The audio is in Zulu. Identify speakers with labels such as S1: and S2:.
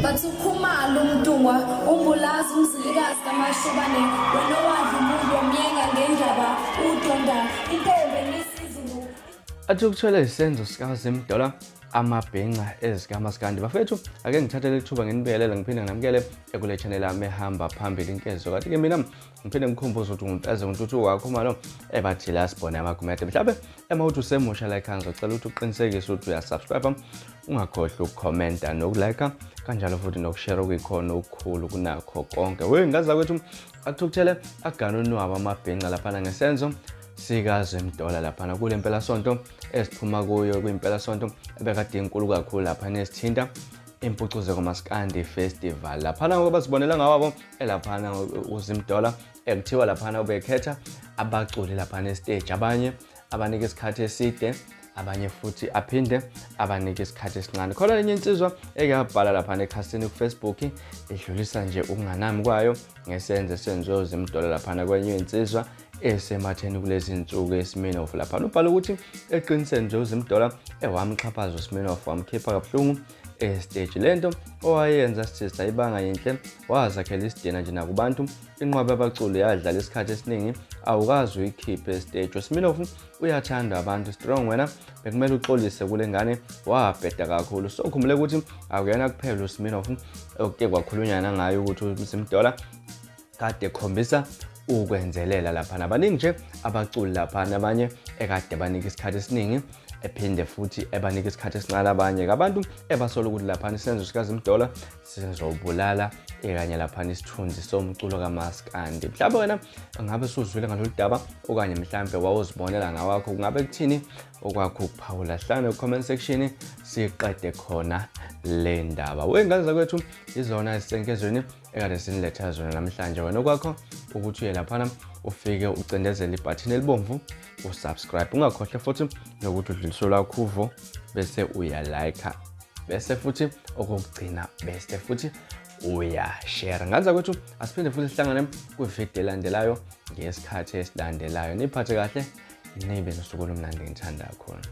S1: Bathukuthele umntungwa umbulazi umzilikazi kamashobane wena wadla umuntu wamyenga ngendaba udonda intombi nesizulu.
S2: Bathukuthele ngesenzo sika Zimdolla amabhenqa ezikaMaskandi bafethu ake ngithathele ithuba nginibikelela ngiphinde nginamukele ekule channel yami ehamba phambili inkezo kanti ke mina ngiphinde ngikhumbuze ukuthi ungimpeze untuthuko wakho manje ebathi la sibone amakomenti mhlawumbe emawuthi usemusha la ekhaya ngicela ukuthi uqinisekise ukuthi uyasubscribe ungakhohlwa ukukhomenta nokulike kanjalo futhi nokushare okuyikhona okukhulu kunakho konke ngaza kwethu Bathukuthele agana unwaba amabhenqa lapha ngesenzo sika Zimdolla lapha kule mpela sonto esiphuma kuyo kwimpela sonto ebekade inkulu kakhulu lapha nesithinta iMpucuzeko baMaskandi festival lapha ngoba sibonela ngawabo elapha uZimdolla ekuthiwa lapha ubekhetha abaculi lapha nestage abanye abanike isikhathi eside abanye futhi aphinde abanike isikhathi esincane khona lenye insizwa ekuyabhala lapha ekhasini kuFacebook edlulisa nje ukunganami kwayo ngesenzo senzo Zimdolla lapha kwenye insizwa esematheni kulezi insuku eSmirnoff lapha ubhala ukuthi eqiniseni nje uZimdolla ewamxhaphaza uSmirnoff wamkhipha kabuhlungu stage lento owayenza sithi sayibanga yinhle wazakhela isidina nje nakubantu inqwaba abaculi yadlala isikhathi esiningi awukazi uyikhiphe stage uSmirnoff uyathanda abantu strong wena bekumele uxolise kule ngane wabheda kakhulu so khumule ukuthi akuyena kuphela uSmirnoff okuke kwakhulunyana ngayo ukuthi uZimdolla kade khombisa ukwenzelela lapha nabaningi nje abaculi lapha nabanye ekade banika isikhathi esiningi ephinde futhi ebanika isikhathi esincane abanye abantu ebasola ukuthi lapha isenzo sika Zimdolla sizobulala ekanye lapha isithunzi somculo kaMaskandi mhlawumbe wena ngabe usuzwile ngalolu daba okanye mhlawumbe wawuzibonela ngawakho kungabe kuthini okwakho ukuphawula hlana comment section siqede khona le ndaba ngaza kwethu izona isenkezweni ekade siniletha zona namhlanje wena okwakho ukuthi uye lapha ufike ucindezele ibutton elibomvu usubscribe ungakhohle futhi nokuthi udluliso lwakho uvo bese uyalike bese futhi okugcina bese futhi uyashare ngaza kwethu asiphinde futhi sihlangane kwivideo elandelayo ngesikhathi esilandelayo niphathe kahle nibe nosuku lomnandi ngithanda kakhulu.